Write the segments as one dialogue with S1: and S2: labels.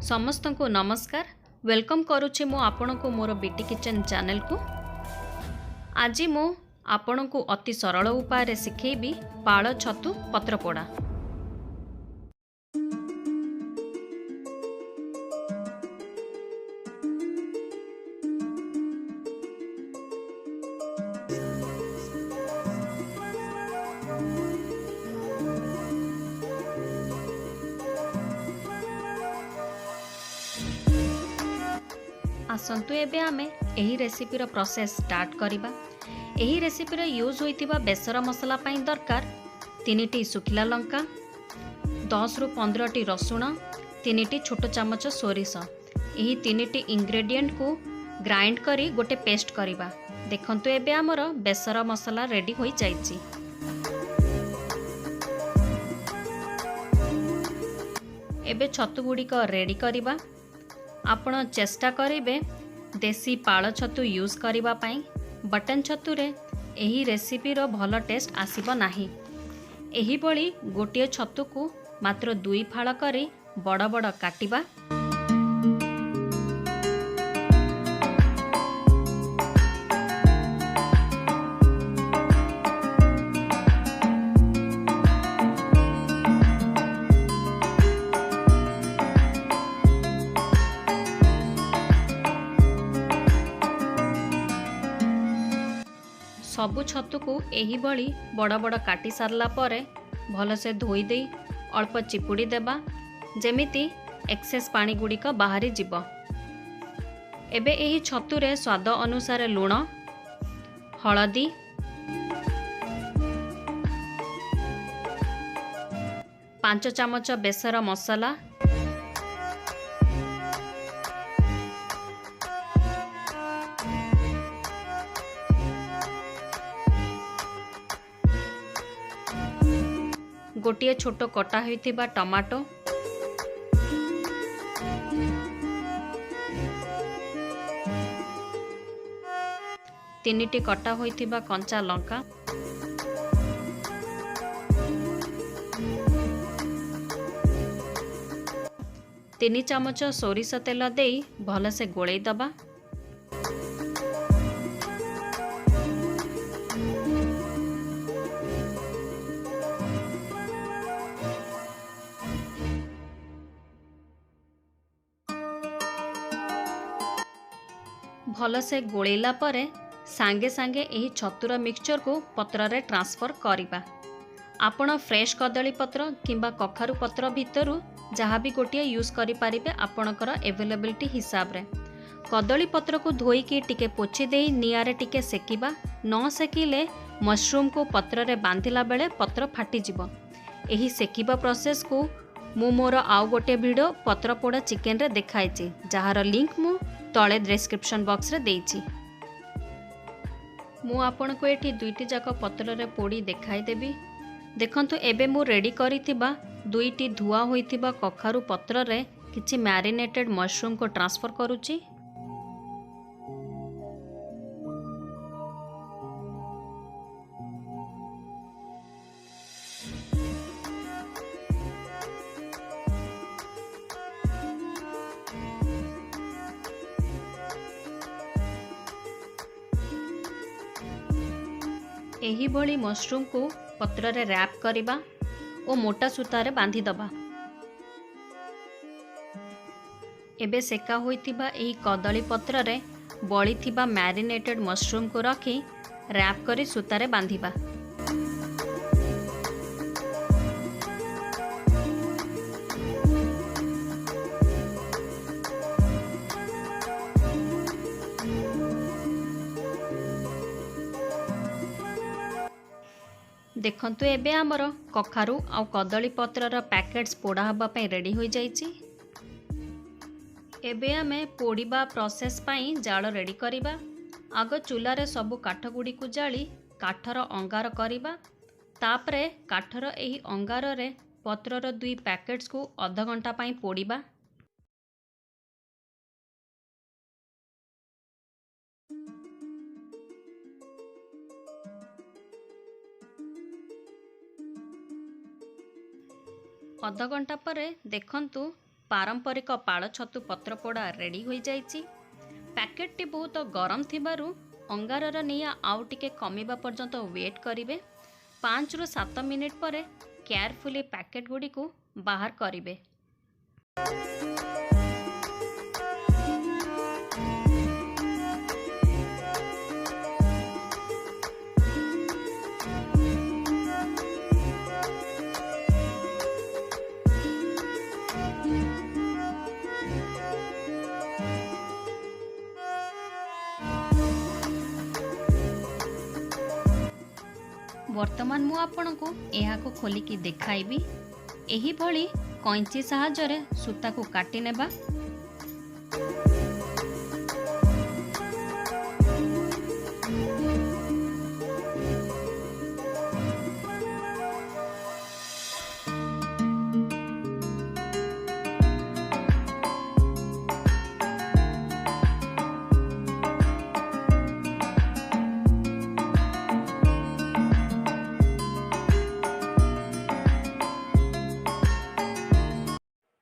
S1: समस्त को नमस्कार। वेलकम करुच्ची मु आपण को मोर बीटी किचन चैनल को। आज मु आपण को अति सरल उपाय शिखेबी पाଳ छतु पत्रपोड़ा। आसंतु एबे आमे एही रेसिपीर प्रोसेस स्टार्ट करिबा। एही रेसिपीर यूज होइतिबा बेसर मसला पई दरकार 3टी सुखिला लंका, 10 रु 15टी रसुण, 3टी छोट चमच सोरिष। एही 3टी इंग्रेडिएंट को ग्राइंड करी गोटे पेस्ट करिबा। देखंतु एबे हमर बेसर मसला रेडी होई जाईची। एबे छतु गुडी को रेडी करिबा। आपण चेष्टा करिबे देसी पाଳ छतु यूज करिबा पई। बटन छतु रे एही रेसिपी रो भलो टेस्ट आसीबो नाही। एही बळी गोटिए छतु को मात्र 2 फाळ करी बड़ बड़ काटिबा। सबु छतु को एही बड़ी बड़ बड़ काटी सारला परे भल से धोई दे अल्प चिपुड़ी देबा जेमिति एक्सेस पानी गुड़िक बाहरी जीव। एबे एही छतु रे स्वाद अनुसार लूण, हलदी, पांच चमच बेसर मसला, गोटिए छोट कटा होइथिबा टमाटो, तीनिटी कटा होइथिबा कंचा लंका, 3 चमच सोरिष तेल देई भल से गोळेई दबा। भल से गोलेला परे सांगे सांगे एही छतुर मिक्सचर को पत्र रे ट्रांसफर करिबा। आपण फ्रेश कदली पत्र किंबा कखारु पत्र भितरु जहाँ भी गोटिए यूज करि पारिबे आपणकर अवेलेबिलिटी हिसाब रे। कदली पत्र को धोई की टिके पोछि देई नियारे टिके सेकिबा। न सेकिले मशरूम को पत्र रे बांधिला बेले पत्र फाटी जिवो। एही सेकिबा प्रोसेस को मु मोर आउ गोटे वीडियो पत्र पोड़ा चिकेन रे देखाइछि जहार लिंक मु तले डिस्क्रिप्शन बॉक्स रे देइछि। मु आपन को एठी 2टी जाक पत्र रे पोड़ी देखाई देबी। देखंतु एबे मु रेडी करिथिबा 2टी धुआ होइथिबा कखारु पत्र रे किछि मैरिनेटेड मशरूम को ट्रांसफर करूछि। एही भली मशरूम को पत्र रे रैप करिबा ओ मोटा सूता रे बांधी दबा। एबे सेका होइतिबा एही कदली पत्र रे बळी थिबा मैरिनेटेड मशरूम को रखी रैप करी सूता रे बांधिबा। देखंतु एबे हमर कखारु आ कदली पत्रर पैकेट्स पोड़ा हबा पई रेडी हो जाइछि। एबे हमें पोड़ीबा प्रोसेस पई जाल रेडी करिबा। आग चूल्हा सबु काठ गुड़ी को जाली काठर अंगार करिबा। तापरे काठर एही अंगार रे पत्रर 2 पैकेट्स को आधा घंटा पई पोड़ीबा। अध घंटा पर देखंतु पारंपरिक पाଳ छतु पत्रपोड़ा रेडी हो जाइछि। पैकेटटी बहुत गरम थिबारु अंगारर निया आउ टिके कमिबा पर्यंत वेट करिवे। 5 ରୁ 7 मिनिट पर केयरफुली पैकेट गुडी को बाहर करिवे। वर्तमान मु आपण को यह को खोलिकी देखाइबी। एही भली कैंची सहायरे सूता को काटी नेबा।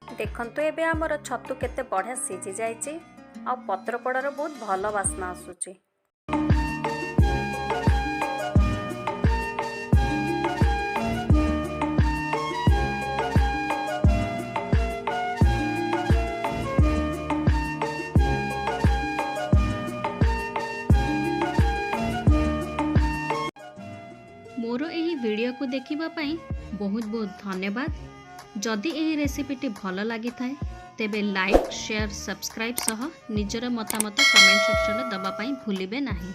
S1: देखंतु एबे हमर छतु केते बढ़िया सिझी जाइछि आ पत्रपोड़ार बहुत भल बास्ना आसुछि। मोर एही वीडियो को देखिबा पई बहुत बहुत धन्यवाद। जदि एही रेसिपीटी भल लगी थाए तेबे लाइक शेयर सब्सक्राइब सह निजर मतामत कमेंट सेक्शन में दबा पाई भूलिबे नहीं।